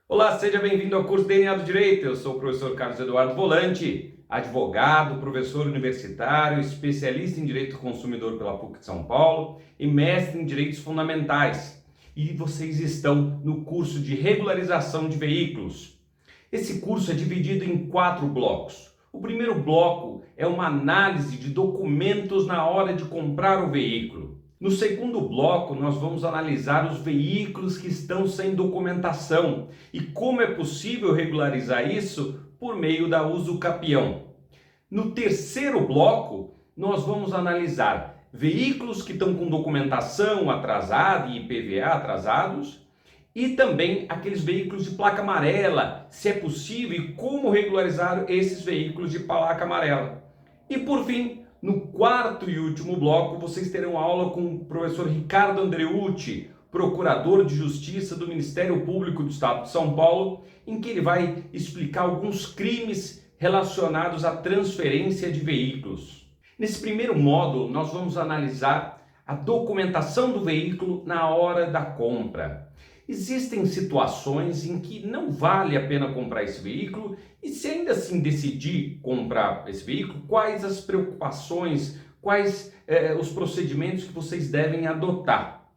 Olá, seja bem-vindo ao curso DNA do Direito. Eu sou o professor Carlos Eduardo Volante, advogado, professor universitário, especialista em Direito do Consumidor pela PUC de São Paulo e mestre em Direitos Fundamentais. E vocês estão no curso de regularização de veículos. Esse curso é dividido em 4 blocos. O primeiro bloco é uma análise de documentos na hora de comprar o veículo. No segundo bloco, nós vamos analisar os veículos que estão sem documentação e como é possível regularizar isso por meio da uso capião. No terceiro bloco, nós vamos analisar veículos que estão com documentação atrasada e IPVA atrasados e também aqueles veículos de placa amarela, se é possível e como regularizar esses veículos de placa amarela. E por fim, no quarto e último bloco, vocês terão aula com o professor Ricardo Andreucci, procurador de Justiça do Ministério Público do Estado de São Paulo, em que ele vai explicar alguns crimes relacionados à transferência de veículos. Nesse primeiro módulo, nós vamos analisar a documentação do veículo na hora da compra. Existem situações em que não vale a pena comprar esse veículo e se ainda assim decidir comprar esse veículo, quais as preocupações, quais os procedimentos que vocês devem adotar.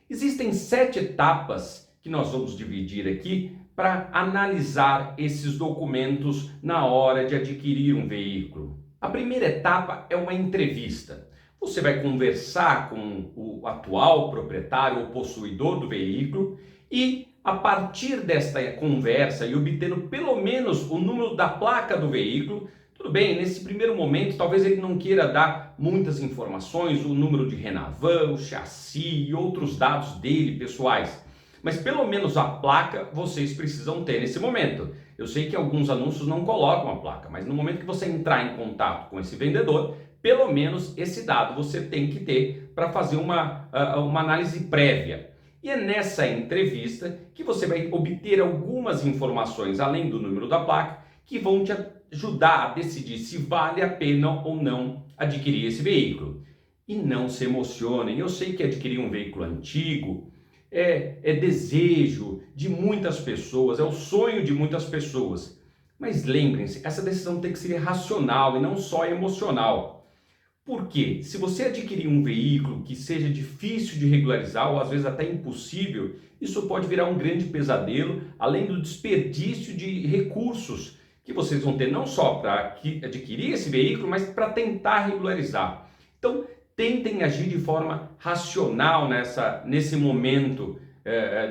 Existem 7 etapas que nós vamos dividir aqui para analisar esses documentos na hora de adquirir um veículo. A primeira etapa é uma entrevista. Você vai conversar com o atual proprietário ou possuidor do veículo e, a partir desta conversa e obtendo pelo menos o número da placa do veículo, tudo bem, nesse primeiro momento talvez ele não queira dar muitas informações, o número de Renavan, o chassi e outros dados dele pessoais, mas pelo menos a placa vocês precisam ter nesse momento. Eu sei que alguns anúncios não colocam a placa, mas no momento que você entrar em contato com esse vendedor, pelo menos esse dado você tem que ter para fazer uma análise prévia. E é nessa entrevista que você vai obter algumas informações, além do número da placa, que vão te ajudar a decidir se vale a pena ou não adquirir esse veículo. E não se emocionem, eu sei que adquirir um veículo antigo é desejo de muitas pessoas, é o sonho de muitas pessoas. Mas lembrem-se, essa decisão tem que ser racional e não só emocional. Porque se você adquirir um veículo que seja difícil de regularizar ou às vezes até impossível, isso pode virar um grande pesadelo, além do desperdício de recursos que vocês vão ter não só para adquirir esse veículo, mas para tentar regularizar. Então, tentem agir de forma racional nesse momento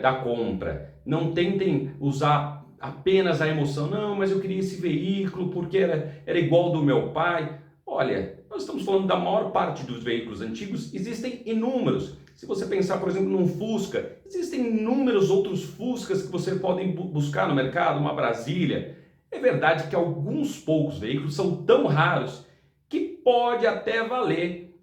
da compra. Não tentem usar apenas a emoção. Não, mas eu queria esse veículo porque era igual ao do meu pai. Olha, nós estamos falando da maior parte dos veículos antigos, existem inúmeros. Se você pensar, por exemplo, num Fusca, existem inúmeros outros Fuscas que você pode buscar no mercado, uma Brasília. É verdade que alguns poucos veículos são tão raros que pode até valer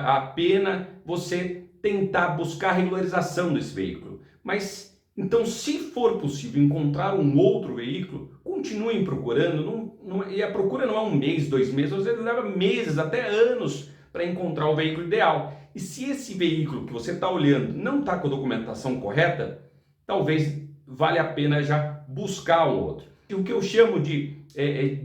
a pena você tentar buscar a regularização desse veículo. Mas, então, se for possível encontrar um outro veículo, continuem procurando, e a procura não é 1 mês, 2 meses, às vezes leva meses, até anos para encontrar o veículo ideal. E se esse veículo que você está olhando não está com a documentação correta, talvez valha a pena já buscar um outro. E o que eu chamo de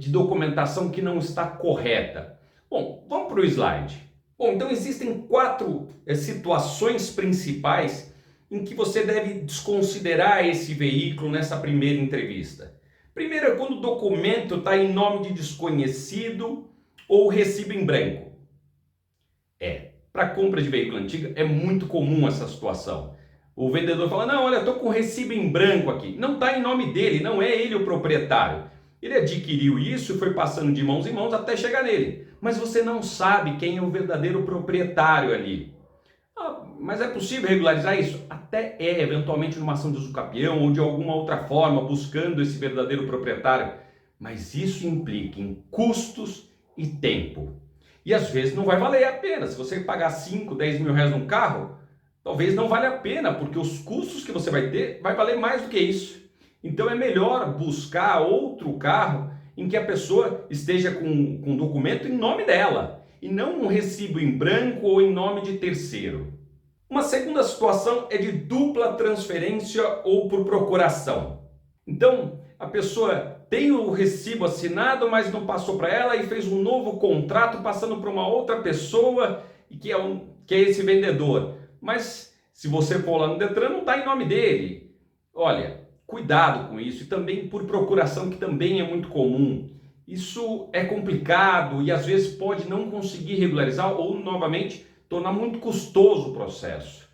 documentação que não está correta. Bom, vamos para o slide. Bom, então existem 4 situações principais em que você deve desconsiderar esse veículo nessa primeira entrevista. Primeiro é quando o documento está em nome de desconhecido ou recibo em branco. Para compra de veículo antigo é muito comum essa situação. O vendedor fala, não, olha, estou com recibo em branco aqui. Não está em nome dele, não é ele o proprietário. Ele adquiriu isso e foi passando de mãos em mãos até chegar nele. Mas você não sabe quem é o verdadeiro proprietário ali. Mas é possível regularizar isso? Até eventualmente numa ação de usucapião ou de alguma outra forma, buscando esse verdadeiro proprietário. Mas isso implica em custos e tempo. E às vezes não vai valer a pena. Se você pagar 5, 10 mil reais num carro, talvez não valha a pena, porque os custos que você vai ter vai valer mais do que isso. Então é melhor buscar outro carro em que a pessoa esteja com documento em nome dela e não um recibo em branco ou em nome de terceiro. Uma segunda situação é de dupla transferência ou por procuração. Então, a pessoa tem o recibo assinado, mas não passou para ela e fez um novo contrato passando para uma outra pessoa que é esse vendedor. Mas se você for lá no Detran, não está em nome dele. Olha, cuidado com isso, e também por procuração, que também é muito comum. Isso é complicado e às vezes pode não conseguir regularizar ou, novamente, tornar muito custoso o processo.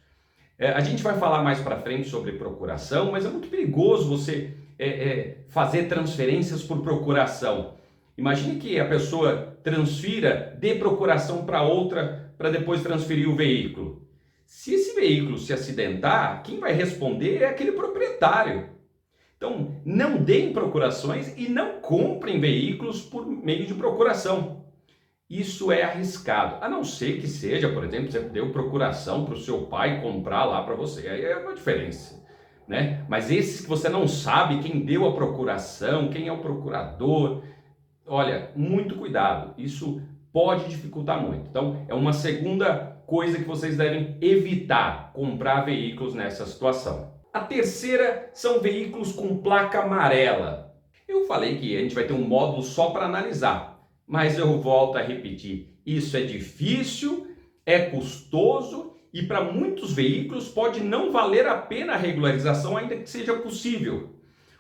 A gente vai falar mais para frente sobre procuração, mas é muito perigoso você fazer transferências por procuração. Imagine que a pessoa transfira de procuração para outra para depois transferir o veículo. Se esse veículo se acidentar, quem vai responder é aquele proprietário. Então, não deem procurações e não comprem veículos por meio de procuração. Isso é arriscado, a não ser que seja, por exemplo, você deu procuração para o seu pai comprar lá para você, aí é uma diferença, né? Mas esses que você não sabe quem deu a procuração, quem é o procurador, olha, muito cuidado, isso pode dificultar muito. Então, é uma segunda coisa que vocês devem evitar, comprar veículos nessa situação. A terceira são veículos com placa amarela. Eu falei que a gente vai ter um módulo só para analisar. Mas eu volto a repetir, isso é difícil, é custoso e para muitos veículos pode não valer a pena a regularização, ainda que seja possível.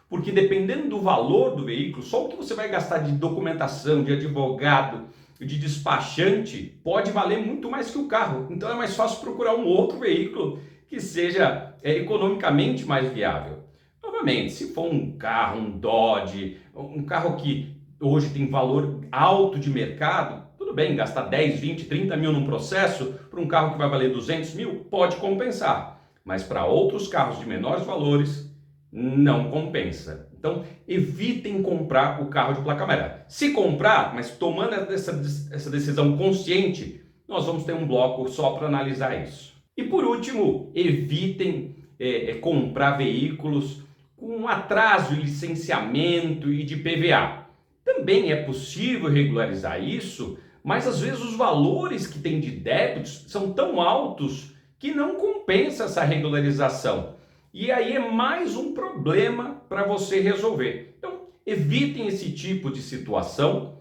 Porque dependendo do valor do veículo, só o que você vai gastar de documentação, de advogado, de despachante, pode valer muito mais que o carro. Então é mais fácil procurar um outro veículo que seja economicamente mais viável. Novamente, se for um carro, um Dodge, um carro que hoje tem valor alto de mercado, tudo bem, gastar 10, 20, 30 mil num processo para um carro que vai valer 200 mil, pode compensar. Mas para outros carros de menores valores, não compensa. Então, evitem comprar o carro de placa amarela. Se comprar, mas tomando essa decisão consciente, nós vamos ter um bloco só para analisar isso. E por último, evitem comprar veículos com atraso de licenciamento e de PVA. Também é possível regularizar isso, mas às vezes os valores que tem de débitos são tão altos que não compensa essa regularização. E aí é mais um problema para você resolver. Então, evitem esse tipo de situação.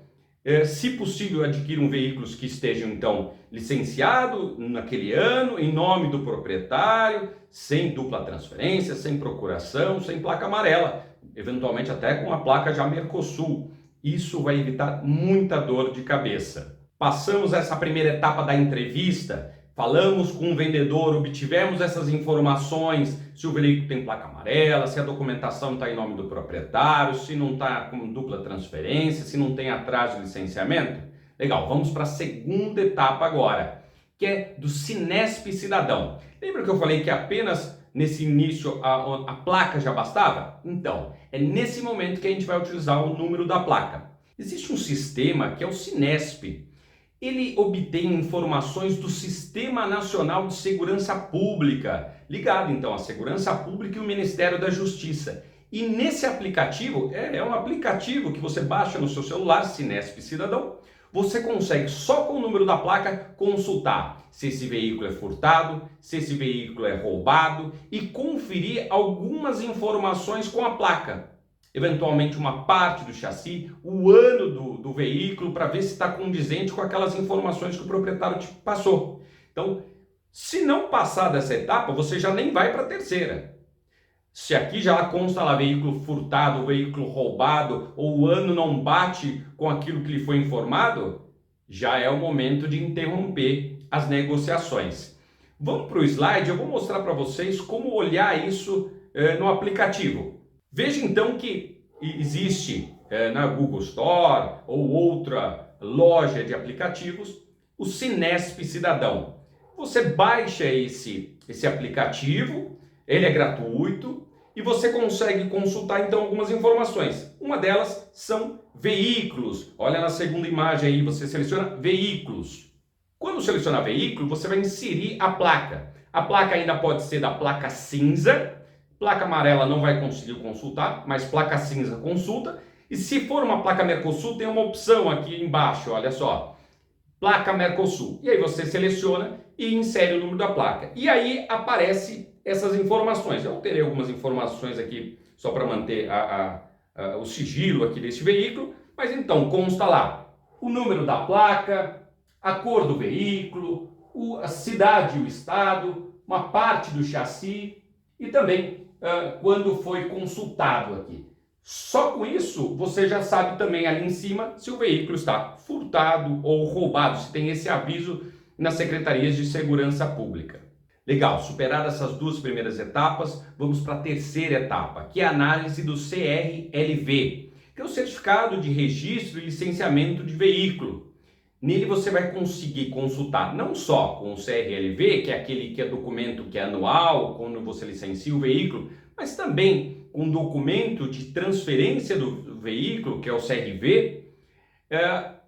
Se possível, adquiram veículos que estejam, então, licenciados naquele ano, em nome do proprietário, sem dupla transferência, sem procuração, sem placa amarela, eventualmente até com a placa já Mercosul. Isso vai evitar muita dor de cabeça. Passamos essa primeira etapa da entrevista, falamos com o vendedor, obtivemos essas informações, se o veículo tem placa amarela, se a documentação está em nome do proprietário, se não está com dupla transferência, se não tem atraso de licenciamento. Legal, vamos para a segunda etapa agora, que é do Cinesp Cidadão. Lembra que eu falei que apenas nesse início a placa já bastava? Então, é nesse momento que a gente vai utilizar o número da placa. Existe um sistema que é o Cinesp. Ele obtém informações do Sistema Nacional de Segurança Pública, ligado então à Segurança Pública e o Ministério da Justiça. E nesse aplicativo, é um aplicativo que você baixa no seu celular, Cinesp Cidadão, você consegue só com o número da placa consultar se esse veículo é furtado, se esse veículo é roubado e conferir algumas informações com a placa. Eventualmente uma parte do chassi, o ano do veículo, para ver se está condizente com aquelas informações que o proprietário te passou. Então, se não passar dessa etapa, você já nem vai para a terceira. Se aqui já consta lá veículo furtado, veículo roubado, ou o ano não bate com aquilo que lhe foi informado, já é o momento de interromper as negociações. Vamos para o slide, eu vou mostrar para vocês como olhar isso no aplicativo. Veja então que existe na Google Store ou outra loja de aplicativos o Cinesp Cidadão. Você baixa esse aplicativo, ele é gratuito e você consegue consultar então algumas informações. Uma delas são veículos. Olha na segunda imagem aí, você seleciona veículos. Quando selecionar veículo, você vai inserir a placa. A placa ainda pode ser da placa cinza. Placa amarela não vai conseguir consultar, mas placa cinza consulta. E se for uma placa Mercosul, tem uma opção aqui embaixo, olha só. Placa Mercosul. E aí você seleciona e insere o número da placa. E aí aparece essas informações. Eu terei algumas informações aqui só para manter o sigilo aqui desse veículo, mas então consta lá o número da placa, a cor do veículo, a cidade e o estado, uma parte do chassi e também quando foi consultado aqui. Só com isso você já sabe também ali em cima se o veículo está furtado ou roubado, se tem esse aviso nas secretarias de segurança pública. Legal, superadas essas duas primeiras etapas, vamos para a terceira etapa, que é a análise do CRLV, que é o Certificado de Registro e Licenciamento de Veículo. Nele você vai conseguir consultar não só com o CRLV, que é aquele que é documento que é anual, quando você licencia o veículo, mas também com documento de transferência do veículo, que é o CRV,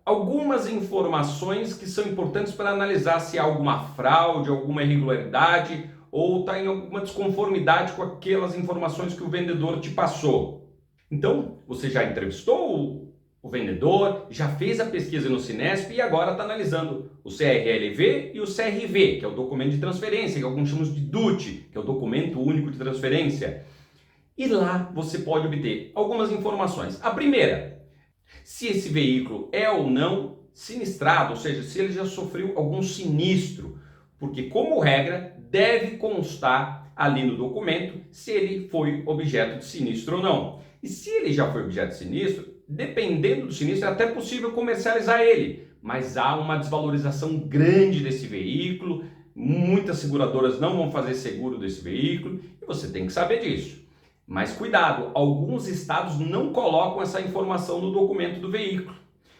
algumas informações que são importantes para analisar se há alguma fraude, alguma irregularidade ou está em alguma desconformidade com aquelas informações que o vendedor te passou. Então, você já entrevistou o vendedor, já fez a pesquisa no Cinesp e agora está analisando o CRLV e o CRV, que é o documento de transferência, que alguns chamam de DUT, que é o documento único de transferência. E lá você pode obter algumas informações. A primeira, se esse veículo é ou não sinistrado, ou seja, se ele já sofreu algum sinistro, porque como regra deve constar ali no documento se ele foi objeto de sinistro ou não. E se ele já foi objeto de sinistro, dependendo do sinistro, é até possível comercializar ele, mas há uma desvalorização grande desse veículo, muitas seguradoras não vão fazer seguro desse veículo e você tem que saber disso. Mas cuidado, alguns estados não colocam essa informação no documento do veículo.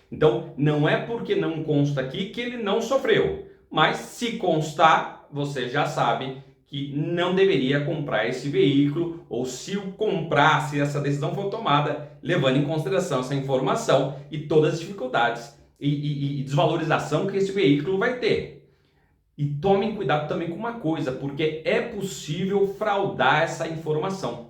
Então, não é porque não consta aqui que ele não sofreu, mas se constar, você já sabe que não deveria comprar esse veículo, ou se o comprar, se essa decisão for tomada, levando em consideração essa informação e todas as dificuldades e desvalorização que esse veículo vai ter. E tomem cuidado também com uma coisa, porque é possível fraudar essa informação.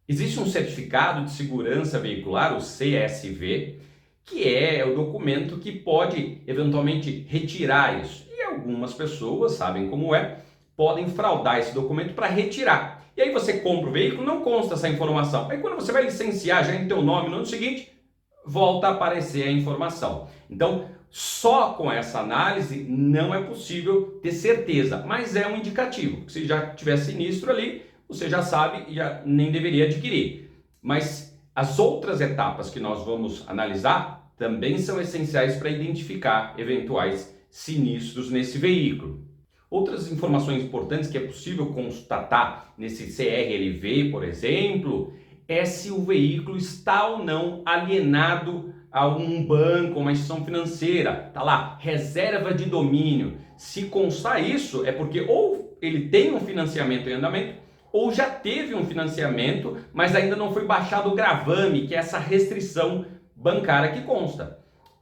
Existe um certificado de segurança veicular, o CSV, que é o documento que pode eventualmente retirar isso. E algumas pessoas, sabem como é, podem fraudar esse documento para retirar. E aí você compra o veículo, não consta essa informação. Aí quando você vai licenciar já em teu nome no ano seguinte, volta a aparecer a informação. Então, só com essa análise não é possível ter certeza, mas é um indicativo. Se já tiver sinistro ali, você já sabe e já nem deveria adquirir. Mas as outras etapas que nós vamos analisar também são essenciais para identificar eventuais sinistros nesse veículo. Outras informações importantes que é possível constatar nesse CRLV, por exemplo, é se o veículo está ou não alienado a um banco, uma instituição financeira. Está lá, reserva de domínio. Se constar isso, é porque ou ele tem um financiamento em andamento, ou já teve um financiamento, mas ainda não foi baixado o gravame, que é essa restrição bancária que consta.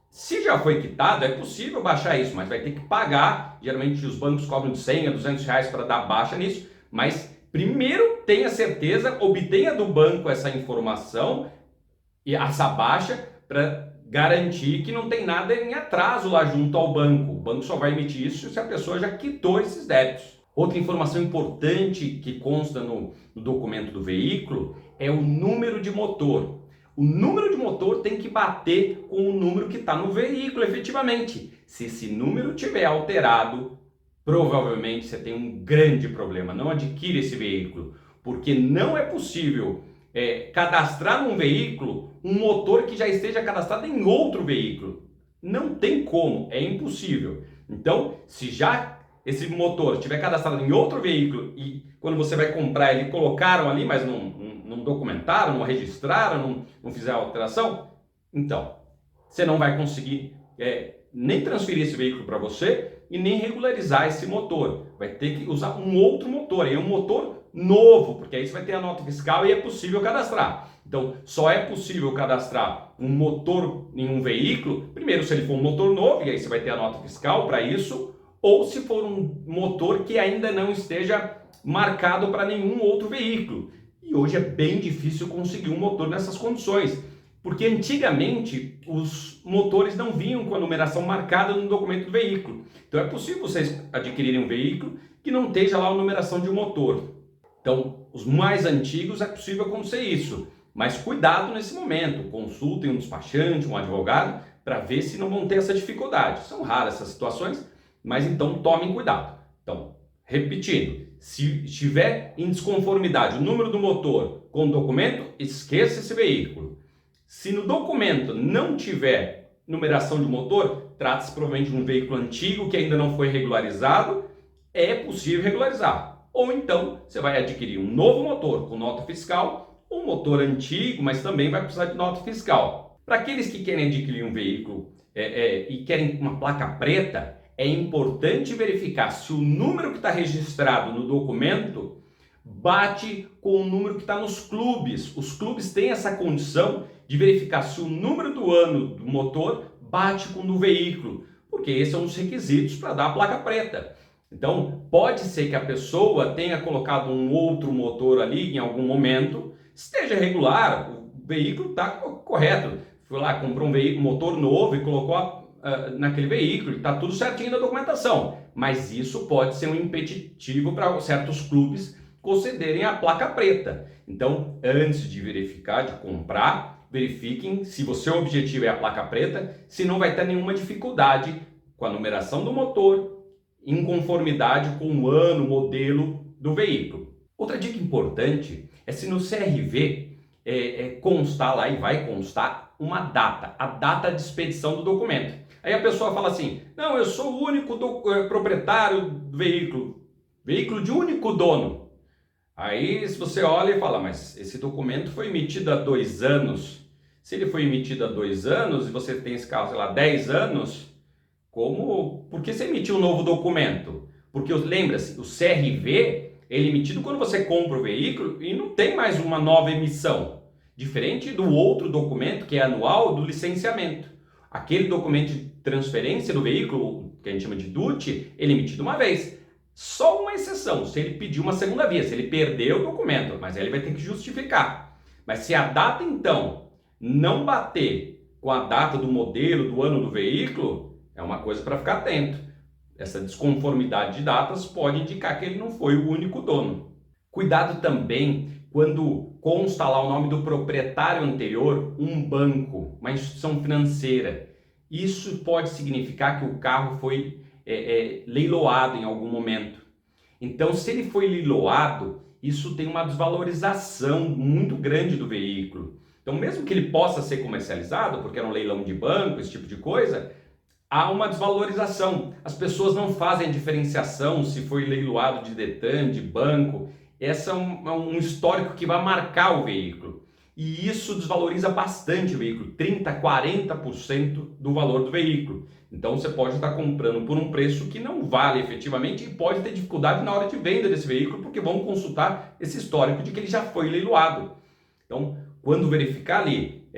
Se já foi quitado, é possível baixar isso, mas vai ter que pagar. Geralmente os bancos cobram de 100 a 200 reais para dar baixa nisso, mas primeiro tenha certeza, obtenha do banco essa informação e essa baixa para garantir que não tem nada em atraso lá junto ao banco. O banco só vai emitir isso se a pessoa já quitou esses débitos. Outra informação importante que consta no documento do veículo é o número de motor. O número de motor tem que bater com o número que está no veículo, efetivamente. Se esse número tiver alterado, provavelmente você tem um grande problema. Não adquire esse veículo, porque não é possível cadastrar num veículo um motor que já esteja cadastrado em outro veículo. Não tem como, é impossível. Então, se já esse motor estiver cadastrado em outro veículo e quando você vai comprar ele colocaram ali, mas não documentaram, não registraram, não fizeram alteração, então você não vai conseguir nem transferir esse veículo para você e nem regularizar esse motor. Vai ter que usar um outro motor, aí um motor novo, porque aí você vai ter a nota fiscal e é possível cadastrar. Então, só é possível cadastrar um motor em um veículo, primeiro se ele for um motor novo, e aí você vai ter a nota fiscal para isso, ou se for um motor que ainda não esteja marcado para nenhum outro veículo. E hoje é bem difícil conseguir um motor nessas condições, porque antigamente os motores não vinham com a numeração marcada no documento do veículo. Então é possível vocês adquirirem um veículo que não esteja lá a numeração de um motor. Então Os mais antigos é possível acontecer isso, mas cuidado nesse momento, consultem um despachante, um advogado, para ver se não vão ter essa dificuldade. São raras essas situações, mas então tomem cuidado. Então, repetindo, se estiver em desconformidade o número do motor com o documento, esqueça esse veículo. Se no documento não tiver numeração de motor, trata-se provavelmente de um veículo antigo que ainda não foi regularizado, é possível regularizar. Ou então você vai adquirir um novo motor com nota fiscal, um motor antigo, mas também vai precisar de nota fiscal. Para aqueles que querem adquirir um veículo e querem uma placa preta, é importante verificar se o número que está registrado no documento bate com o número que está nos clubes. Os clubes têm essa condição de verificar se o número do ano do motor bate com o do veículo, porque esse é um dos requisitos para dar a placa preta. Então, pode ser que a pessoa tenha colocado um outro motor ali em algum momento, esteja regular, o veículo está correto. Foi lá, comprou um motor novo e colocou naquele veículo, está tudo certinho na documentação. Mas isso pode ser um impeditivo para certos clubes concederem a placa preta. Então, antes de verificar, de comprar, verifiquem se o seu objetivo é a placa preta, se não vai ter nenhuma dificuldade com a numeração do motor, em conformidade com o ano, modelo do veículo. Outra dica importante é se no CRV constar lá, e vai constar, uma data, a data de expedição do documento. Aí a pessoa fala assim, não, eu sou o único proprietário do veículo de único dono. Aí se você olha e fala, mas esse documento foi emitido há 2 anos. Se ele foi emitido há 2 anos e você tem esse carro, sei lá, 10 anos, por que você emitiu um novo documento? Porque, lembra-se, o CRV ele é emitido quando você compra o veículo e não tem mais uma nova emissão. Diferente do outro documento, que é anual, do licenciamento. Aquele documento de transferência do veículo, que a gente chama de DUT, ele é emitido uma vez. Só uma exceção, se ele pedir uma segunda via, se ele perdeu o documento, mas aí ele vai ter que justificar. Mas se a data, então, não bater com a data do modelo, do ano do veículo, é uma coisa para ficar atento. Essa desconformidade de datas pode indicar que ele não foi o único dono. Cuidado também quando consta lá o nome do proprietário anterior, um banco, uma instituição financeira. Isso pode significar que o carro foi leiloado em algum momento. Então, se ele foi leiloado, isso tem uma desvalorização muito grande do veículo. Então, mesmo que ele possa ser comercializado, porque era um leilão de banco, esse tipo de coisa, há uma desvalorização. As pessoas não fazem diferenciação se foi leiloado de Detran, de banco. Esse é um histórico que vai marcar o veículo. E isso desvaloriza bastante o veículo, 30%, 40% do valor do veículo. Então você pode estar comprando por um preço que não vale efetivamente e pode ter dificuldade na hora de venda desse veículo, porque vão consultar esse histórico de que ele já foi leiloado. Então, quando verificar ali,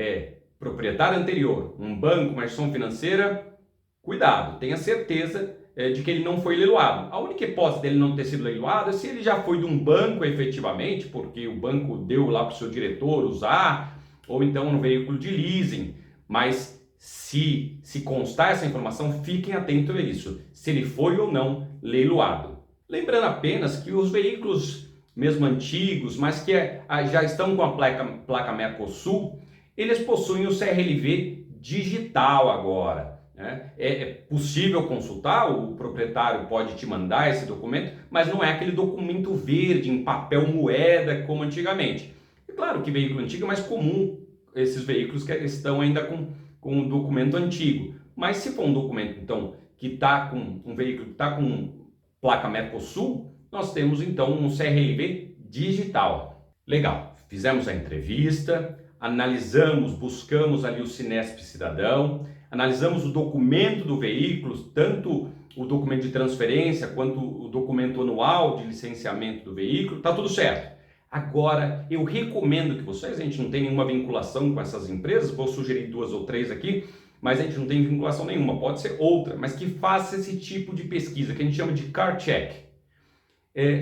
proprietário anterior, um banco, uma instituição financeira, cuidado, tenha certeza de que ele não foi leiloado. A única hipótese dele não ter sido leiloado é se ele já foi de um banco efetivamente, porque o banco deu lá para o seu diretor usar, ou então um veículo de leasing. Mas se constar essa informação, fiquem atentos a isso, se ele foi ou não leiloado. Lembrando apenas que os veículos, mesmo antigos, mas que já estão com a placa Mercosul, eles possuem o CRLV digital agora. É possível consultar, o proprietário pode te mandar esse documento, mas não é aquele documento verde em papel moeda como antigamente. É claro que veículo antigo é mais comum, esses veículos que estão ainda com um documento antigo, mas se for um documento então que está com um veículo que está com placa Mercosul, nós temos então um CRLV digital. Legal, fizemos a entrevista, analisamos, buscamos ali o Cinesp Cidadão, analisamos o documento do veículo, tanto o documento de transferência quanto o documento anual de licenciamento do veículo, está tudo certo. Agora, eu recomendo que vocês, a gente não tem nenhuma vinculação com essas empresas, vou sugerir 2 ou 3 aqui, mas a gente não tem vinculação nenhuma, pode ser outra, mas que faça esse tipo de pesquisa, que a gente chama de car check.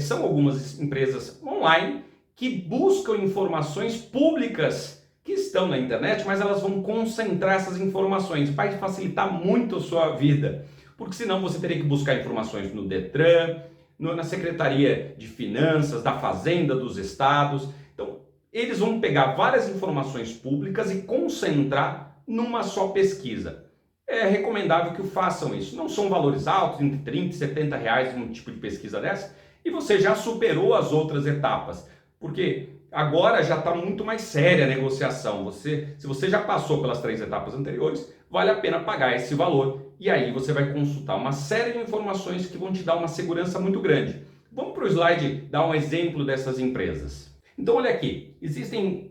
São algumas empresas online que buscam informações públicas que estão na internet, mas elas vão concentrar essas informações, vai facilitar muito a sua vida, porque senão você teria que buscar informações no Detran, na Secretaria de Finanças, da Fazenda, dos estados. Então, eles vão pegar várias informações públicas e concentrar numa só pesquisa. É recomendável que façam isso. Não são valores altos, entre 30 e 70 reais um tipo de pesquisa dessa, e você já superou as outras etapas. Porque agora já está muito mais séria a negociação. Se você já passou pelas 3 etapas anteriores, vale a pena pagar esse valor. E aí você vai consultar uma série de informações que vão te dar uma segurança muito grande. Vamos para o slide dar um exemplo dessas empresas. Então olha aqui, existem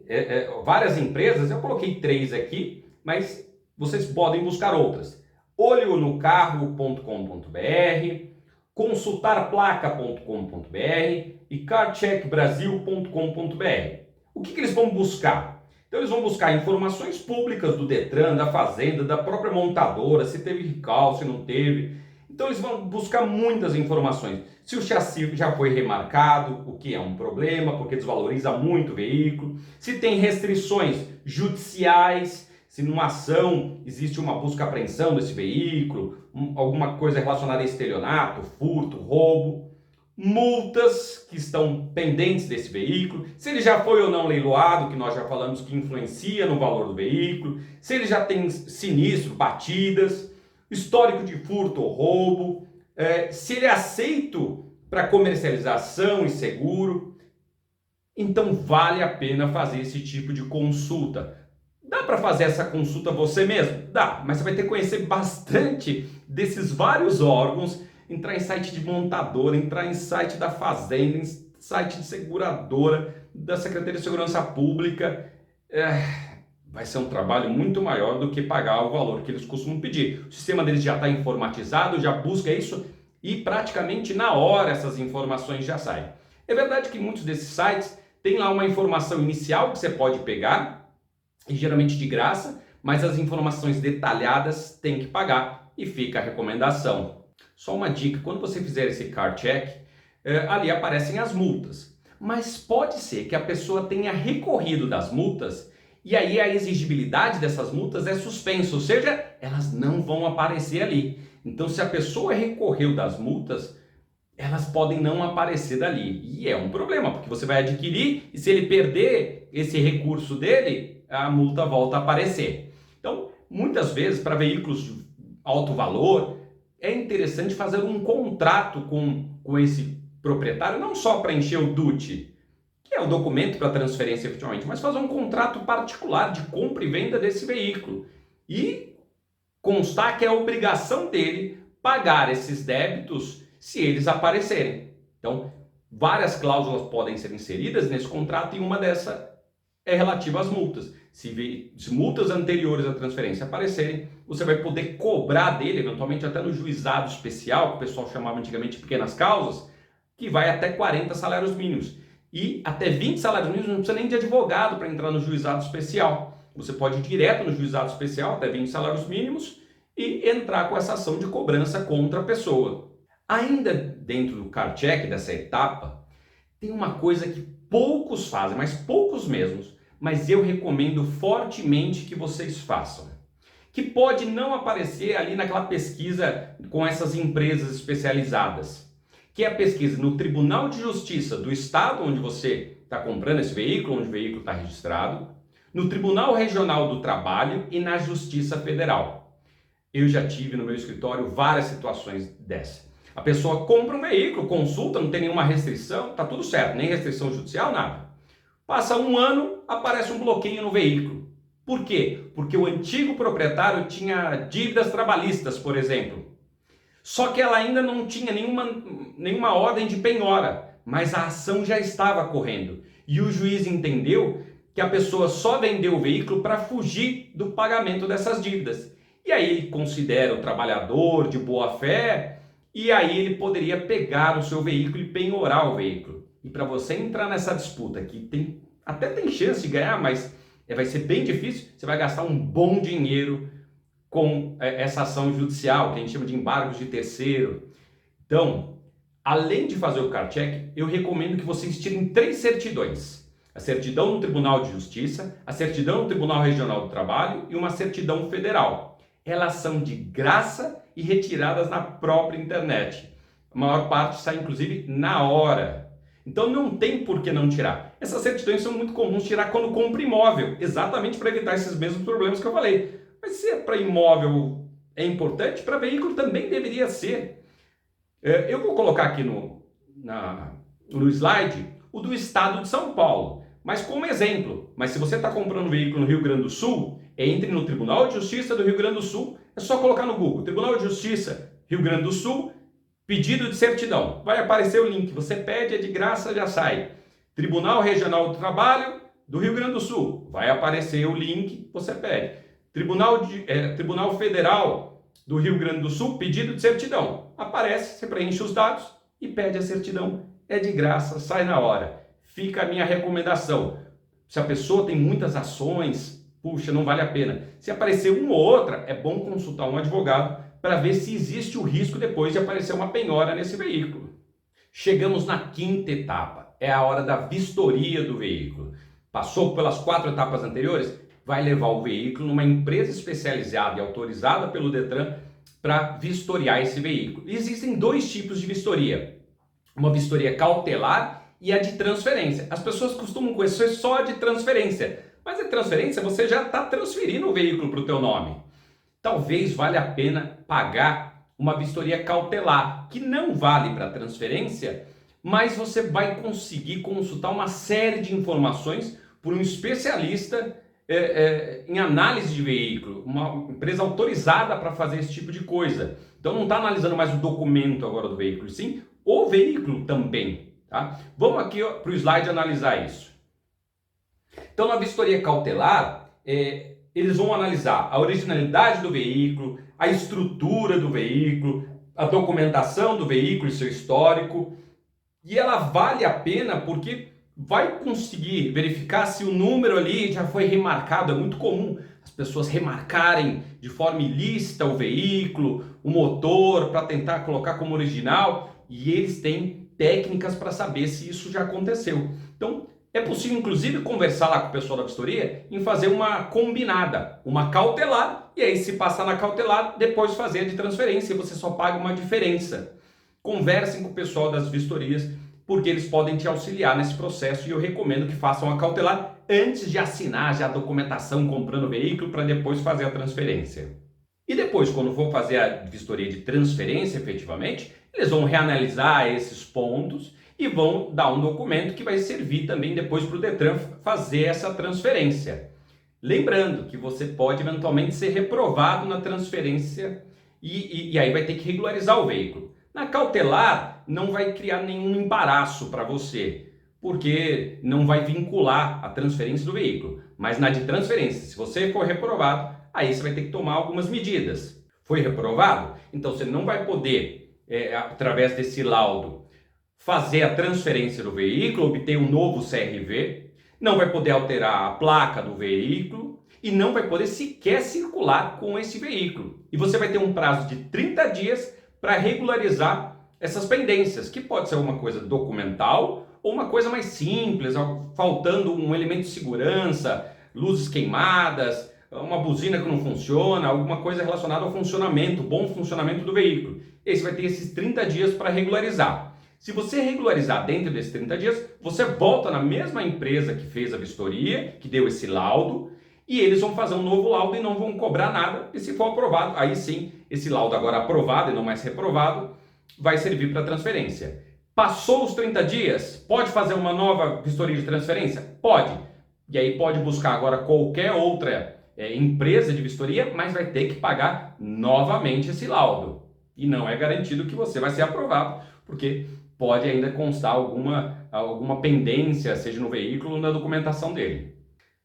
várias empresas, eu coloquei 3 aqui, mas vocês podem buscar outras. olhonocarro.com.br, consultarplaca.com.br e carcheckbrasil.com.br. O que eles vão buscar? Então eles vão buscar informações públicas do Detran, da Fazenda, da própria montadora, se teve recall, se não teve. Então eles vão buscar muitas informações. Se o chassi já foi remarcado, o que é um problema, porque desvaloriza muito o veículo. Se tem restrições judiciais, se numa ação existe uma busca e apreensão desse veículo, alguma coisa relacionada a estelionato, furto, roubo, multas que estão pendentes desse veículo, se ele já foi ou não leiloado, que nós já falamos que influencia no valor do veículo, se ele já tem sinistro, batidas, histórico de furto ou roubo, se ele é aceito para comercialização e seguro. Então vale a pena fazer esse tipo de consulta. Dá para fazer essa consulta você mesmo? Dá, mas você vai ter que conhecer bastante desses vários órgãos, entrar em site de montadora, entrar em site da Fazenda, em site de seguradora, da Secretaria de Segurança Pública. Vai ser um trabalho muito maior do que pagar o valor que eles costumam pedir. O sistema deles já está informatizado, já busca isso e praticamente na hora essas informações já saem. É verdade que muitos desses sites têm lá uma informação inicial que você pode pegar, e geralmente de graça, mas as informações detalhadas tem que pagar e fica a recomendação. Só uma dica, quando você fizer esse car check, ali aparecem as multas, mas pode ser que a pessoa tenha recorrido das multas e aí a exigibilidade dessas multas é suspensa, ou seja, elas não vão aparecer ali. Então se a pessoa recorreu das multas, elas podem não aparecer dali e é um problema, porque você vai adquirir e se ele perder esse recurso dele, a multa volta a aparecer. Então, muitas vezes, para veículos de alto valor, é interessante fazer um contrato com esse proprietário, não só para encher o DUT, que é o documento para transferência efetivamente, mas fazer um contrato particular de compra e venda desse veículo e constar que é obrigação dele pagar esses débitos se eles aparecerem. Então, várias cláusulas podem ser inseridas nesse contrato e uma dessa é relativa às multas. Se multas anteriores à transferência aparecerem, você vai poder cobrar dele, eventualmente até no juizado especial, que o pessoal chamava antigamente de pequenas causas, que vai até 40 salários mínimos. E até 20 salários mínimos não precisa nem de advogado para entrar no juizado especial. Você pode ir direto no juizado especial, até 20 salários mínimos, e entrar com essa ação de cobrança contra a pessoa. Ainda dentro do car check, dessa etapa, tem uma coisa que poucos fazem, mas poucos mesmos, mas eu recomendo fortemente que vocês façam, que pode não aparecer ali naquela pesquisa com essas empresas especializadas, que é a pesquisa no Tribunal de Justiça do Estado onde você está comprando esse veículo, onde o veículo está registrado, no Tribunal Regional do Trabalho e na Justiça Federal. Eu já tive no meu escritório várias situações dessa. A pessoa compra um veículo, consulta, não tem nenhuma restrição, está tudo certo, nem restrição judicial, nada. Passa um ano, aparece um bloqueio no veículo. Por quê? Porque o antigo proprietário tinha dívidas trabalhistas, por exemplo. Só que ela ainda não tinha nenhuma ordem de penhora, mas a ação já estava correndo. E o juiz entendeu que a pessoa só vendeu o veículo para fugir do pagamento dessas dívidas. E aí ele considera o trabalhador de boa fé, e aí ele poderia pegar o seu veículo e penhorar o veículo. E para você entrar nessa disputa, que até tem chance de ganhar, mas vai ser bem difícil, você vai gastar um bom dinheiro com essa ação judicial, que a gente chama de embargos de terceiro. Então, além de fazer o car check, eu recomendo que vocês tirem 3 certidões. A certidão no Tribunal de Justiça, a certidão no Tribunal Regional do Trabalho e uma certidão federal. Elas são de graça e retiradas na própria internet. A maior parte sai, inclusive, na hora. Então não tem por que não tirar. Essas certidões são muito comuns tirar quando compra imóvel, exatamente para evitar esses mesmos problemas que eu falei. Mas se é para imóvel é importante, para veículo também deveria ser. Eu vou colocar aqui no slide o do estado de São Paulo, mas como exemplo. Mas se você está comprando um veículo no Rio Grande do Sul, entre no Tribunal de Justiça do Rio Grande do Sul, é só colocar no Google, Tribunal de Justiça Rio Grande do Sul, pedido de certidão. Vai aparecer o link, você pede, é de graça, já sai. Tribunal Regional do Trabalho do Rio Grande do Sul, vai aparecer o link, você pede. Tribunal Federal do Rio Grande do Sul, pedido de certidão. Aparece, você preenche os dados e pede a certidão. É de graça, sai na hora. Fica a minha recomendação. Se a pessoa tem muitas ações, puxa, não vale a pena. Se aparecer uma ou outra, é bom consultar um advogado para ver se existe o risco depois de aparecer uma penhora nesse veículo. Chegamos na quinta etapa, é a hora da vistoria do veículo. Passou pelas 4 etapas anteriores, vai levar o veículo numa empresa especializada e autorizada pelo Detran para vistoriar esse veículo. E existem 2 tipos de vistoria, uma vistoria cautelar e a de transferência. As pessoas costumam conhecer só a de transferência, mas a transferência você já está transferindo o veículo para o teu nome. Talvez valha a pena pagar uma vistoria cautelar, que não vale para transferência, mas você vai conseguir consultar uma série de informações por um especialista em análise de veículo, uma empresa autorizada para fazer esse tipo de coisa. Então não está analisando mais o documento agora do veículo, sim o veículo também. Tá? Vamos aqui para o slide analisar isso. Então na vistoria cautelar, eles vão analisar a originalidade do veículo, a estrutura do veículo, a documentação do veículo e seu histórico. E ela vale a pena porque vai conseguir verificar se o número ali já foi remarcado. É muito comum as pessoas remarcarem de forma ilícita o veículo, o motor, para tentar colocar como original. E eles têm técnicas para saber se isso já aconteceu. Então, é possível, inclusive, conversar lá com o pessoal da vistoria em fazer uma combinada, uma cautelar, e aí se passar na cautelar, depois fazer a de transferência, e você só paga uma diferença. Conversem com o pessoal das vistorias, porque eles podem te auxiliar nesse processo, e eu recomendo que façam a cautelar antes de assinar já a documentação comprando o veículo, para depois fazer a transferência. E depois, quando for fazer a vistoria de transferência, efetivamente, eles vão reanalisar esses pontos e vão dar um documento que vai servir também depois para o Detran fazer essa transferência. Lembrando que você pode eventualmente ser reprovado na transferência e aí vai ter que regularizar o veículo. Na cautelar não vai criar nenhum embaraço para você, porque não vai vincular a transferência do veículo. Mas na de transferência, se você for reprovado, aí você vai ter que tomar algumas medidas. Foi reprovado? Então você não vai poder, através desse laudo, fazer a transferência do veículo, obter um novo CRV, não vai poder alterar a placa do veículo e não vai poder sequer circular com esse veículo. E você vai ter um prazo de 30 dias para regularizar essas pendências, que pode ser uma coisa documental ou uma coisa mais simples, faltando um elemento de segurança, luzes queimadas, uma buzina que não funciona, alguma coisa relacionada ao funcionamento, bom funcionamento do veículo. E aí você vai ter esses 30 dias para regularizar. Se você regularizar dentro desses 30 dias, você volta na mesma empresa que fez a vistoria, que deu esse laudo, e eles vão fazer um novo laudo e não vão cobrar nada. E se for aprovado, aí sim, esse laudo agora aprovado e não mais reprovado, vai servir para transferência. Passou os 30 dias, pode fazer uma nova vistoria de transferência? Pode. E aí pode buscar agora qualquer outra empresa de vistoria, mas vai ter que pagar novamente esse laudo. E não é garantido que você vai ser aprovado, porque pode ainda constar alguma pendência, seja no veículo ou na documentação dele.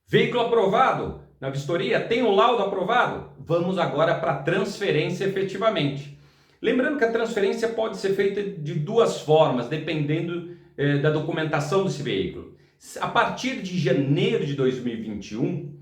Veículo aprovado na vistoria, tem um laudo aprovado? Vamos agora para a transferência efetivamente. Lembrando que a transferência pode ser feita de 2 formas, dependendo da documentação desse veículo. A partir de janeiro de 2021,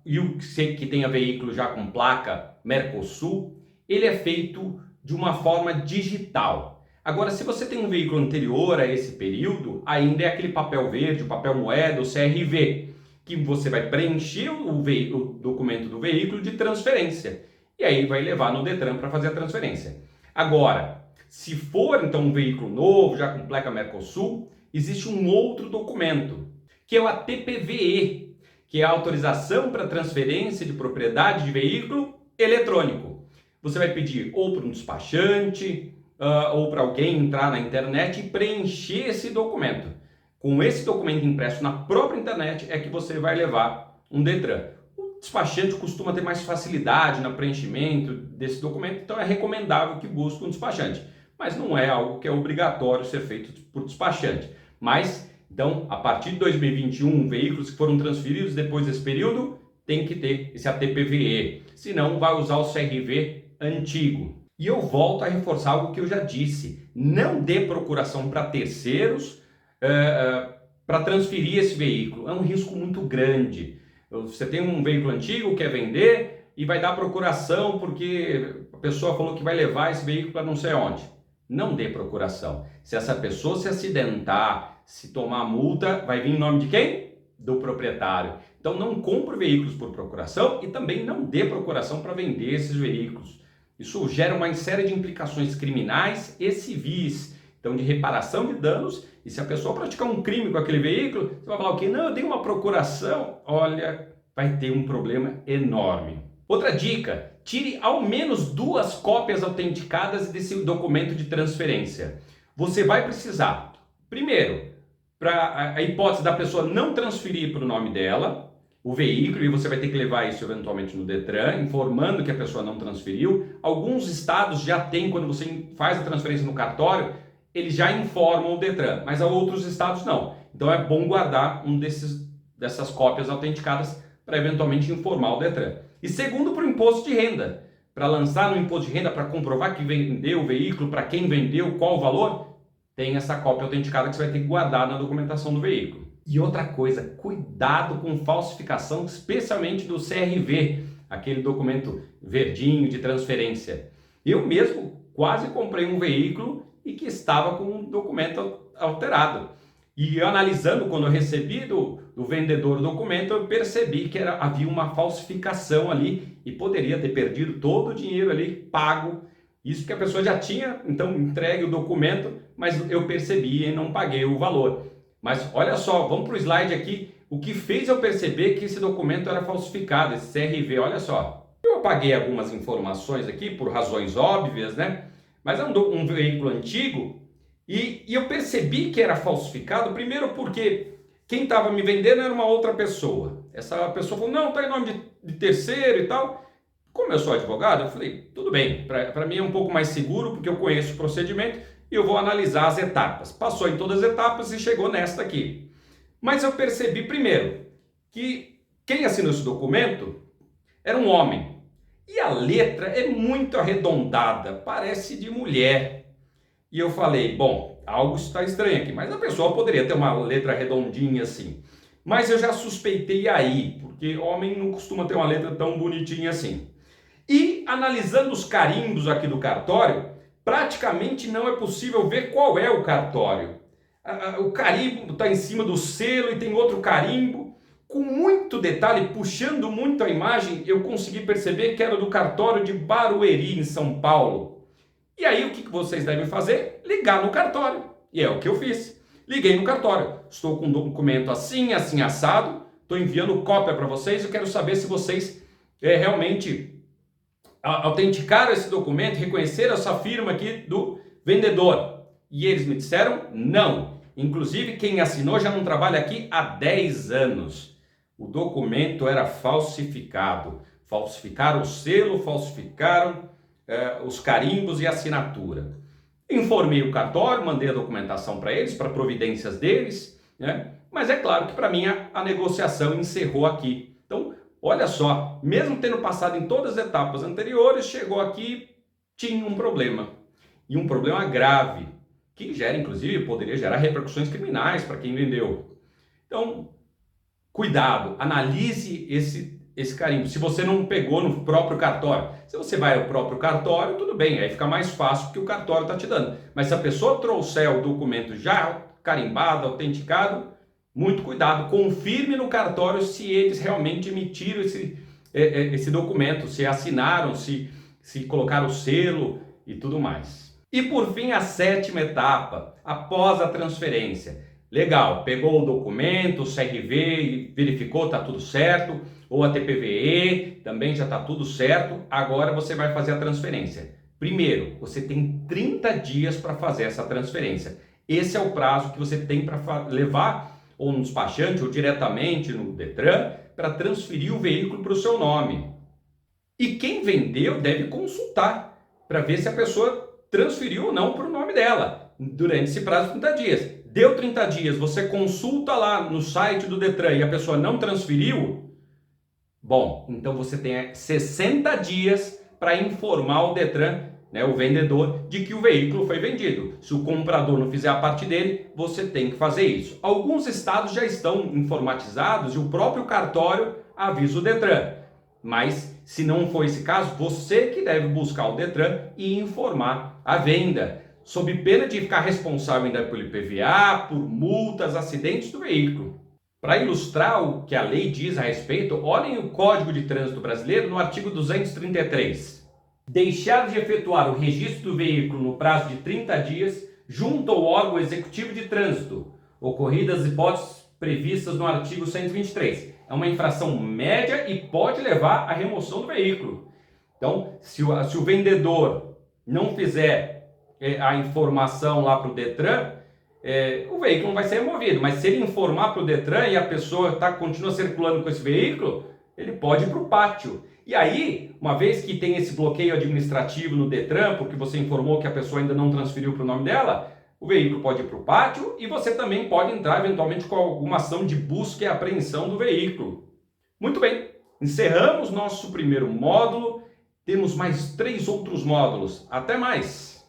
e o que tenha veículo já com placa Mercosul, ele é feito de uma forma digital. Agora, se você tem um veículo anterior a esse período, ainda é aquele papel verde, o papel moeda, o CRV, que você vai preencher o documento do veículo de transferência. E aí vai levar no Detran para fazer a transferência. Agora, Se for então um veículo novo, já com placa Mercosul, existe um outro documento, que é o ATPVE, que é a autorização para transferência de propriedade de veículo eletrônico. Você vai pedir ou para um despachante, ou para alguém entrar na internet e preencher esse documento. Com esse documento impresso na própria internet é que você vai levar um Detran. O despachante costuma ter mais facilidade no preenchimento desse documento, então é recomendável que busque um despachante. Mas não é algo que é obrigatório ser feito por despachante. Mas, então, a partir de 2021, veículos que foram transferidos depois desse período, tem que ter esse ATPVE. Senão, vai usar o CRV antigo. E eu volto a reforçar algo que eu já disse. Não dê procuração para terceiros para transferir esse veículo. É um risco muito grande. Você tem um veículo antigo, quer vender e vai dar procuração porque a pessoa falou que vai levar esse veículo para não sei onde. Não dê procuração. Se essa pessoa se acidentar, se tomar multa, vai vir em nome de quem? Do proprietário. Então não compre veículos por procuração e também não dê procuração para vender esses veículos. Isso gera uma série de implicações criminais e civis. Então, de reparação de danos, e se a pessoa praticar um crime com aquele veículo, você vai falar o quê? Não, eu dei uma procuração. Olha, vai ter um problema enorme. Outra dica, tire ao menos 2 cópias autenticadas desse documento de transferência. Você vai precisar, primeiro, para a hipótese da pessoa não transferir para o nome dela, o veículo, e você vai ter que levar isso eventualmente no Detran, informando que a pessoa não transferiu. Alguns estados já têm, quando você faz a transferência no cartório, eles já informam o Detran, mas há outros estados não. Então é bom guardar dessas cópias autenticadas para eventualmente informar o Detran. E segundo, para o imposto de renda. Para lançar no imposto de renda, para comprovar que vendeu o veículo, para quem vendeu, qual o valor, tem essa cópia autenticada que você vai ter que guardar na documentação do veículo. E outra coisa, cuidado com falsificação, especialmente do CRV, aquele documento verdinho de transferência. Eu mesmo quase comprei um veículo e que estava com um documento alterado. E analisando, quando eu recebi do vendedor o documento, eu percebi que havia uma falsificação ali e poderia ter perdido todo o dinheiro ali pago. Isso que a pessoa já tinha, então, entregue o documento, mas eu percebi e não paguei o valor. Mas olha só, vamos para o slide aqui, o que fez eu perceber que esse documento era falsificado, esse CRV, olha só. Eu apaguei algumas informações aqui por razões óbvias, né? Mas é um veículo antigo e eu percebi que era falsificado, primeiro porque quem estava me vendendo era uma outra pessoa. Essa pessoa falou, não, está em nome de terceiro e tal. Como eu sou advogado, eu falei, tudo bem, para mim é um pouco mais seguro porque eu conheço o procedimento e eu vou analisar as etapas. Passou em todas as etapas e chegou nesta aqui. Mas eu percebi primeiro que quem assinou esse documento era um homem. E a letra é muito arredondada, parece de mulher. E eu falei, bom, algo está estranho aqui, mas a pessoa poderia ter uma letra redondinha assim. Mas eu já suspeitei aí, porque homem não costuma ter uma letra tão bonitinha assim. E analisando os carimbos aqui do cartório, praticamente não é possível ver qual é o cartório. O carimbo está em cima do selo e tem outro carimbo. Com muito detalhe, puxando muito a imagem, eu consegui perceber que era do cartório de Barueri, em São Paulo. E aí o que vocês devem fazer? Ligar no cartório. E é o que eu fiz. Liguei no cartório. Estou com um documento assim, assim, assado. Estou enviando cópia para vocês. Eu quero saber se vocês realmente autenticaram esse documento, reconheceram essa firma aqui do vendedor. E eles me disseram não. Inclusive, quem assinou já não trabalha aqui há 10 anos. O documento era falsificado. Falsificaram o selo, falsificaram os carimbos e a assinatura. Informei o cartório, mandei a documentação para eles, para providências deles, né? Mas é claro que para mim a negociação encerrou aqui. Então, olha só, mesmo tendo passado em todas as etapas anteriores, chegou aqui, tinha um problema. E um problema grave, que gera, inclusive, poderia gerar repercussões criminais para quem vendeu. Então, cuidado, analise esse carimbo. Se você não pegou no próprio cartório, se você vai ao próprio cartório, tudo bem, aí fica mais fácil porque o cartório está te dando. Mas se a pessoa trouxer o documento já carimbado, autenticado, muito cuidado, confirme no cartório se eles realmente emitiram esse documento, se assinaram, se colocaram o selo e tudo mais. E por fim, a sétima etapa, após a transferência. Legal, pegou o documento, o CRV, verificou, está tudo certo, ou a TPVE, também já está tudo certo, agora você vai fazer a transferência. Primeiro, você tem 30 dias para fazer essa transferência. Esse é o prazo que você tem para levar ou no despachante ou diretamente no Detran para transferir o veículo para o seu nome. E quem vendeu deve consultar para ver se a pessoa transferiu ou não para o nome dela durante esse prazo de 30 dias. Deu 30 dias, você consulta lá no site do Detran e a pessoa não transferiu, bom, então você tem 60 dias para informar o Detran, né, o vendedor, de que o veículo foi vendido. Se o comprador não fizer a parte dele, você tem que fazer isso. Alguns estados já estão informatizados e o próprio cartório avisa o Detran. Mas, se não for esse caso, você que deve buscar o Detran e informar a venda, sob pena de ficar responsável ainda pelo IPVA, por multas, acidentes do veículo. Para ilustrar o que a lei diz a respeito, olhem o Código de Trânsito Brasileiro no artigo 233. Deixar de efetuar o registro do veículo no prazo de 30 dias junto ao órgão executivo de trânsito, ocorridas as hipóteses previstas no artigo 123. É uma infração média e pode levar à remoção do veículo. Então, se o vendedor não fizer a informação lá para o Detran, o veículo não vai ser removido. Mas se ele informar para o Detran e a pessoa continua circulando com esse veículo, ele pode ir para o pátio. E aí, uma vez que tem esse bloqueio administrativo no Detran, porque você informou que a pessoa ainda não transferiu para o nome dela, o veículo pode ir para o pátio e você também pode entrar eventualmente com alguma ação de busca e apreensão do veículo. Muito bem, encerramos nosso primeiro módulo, temos mais 3 outros módulos. Até mais!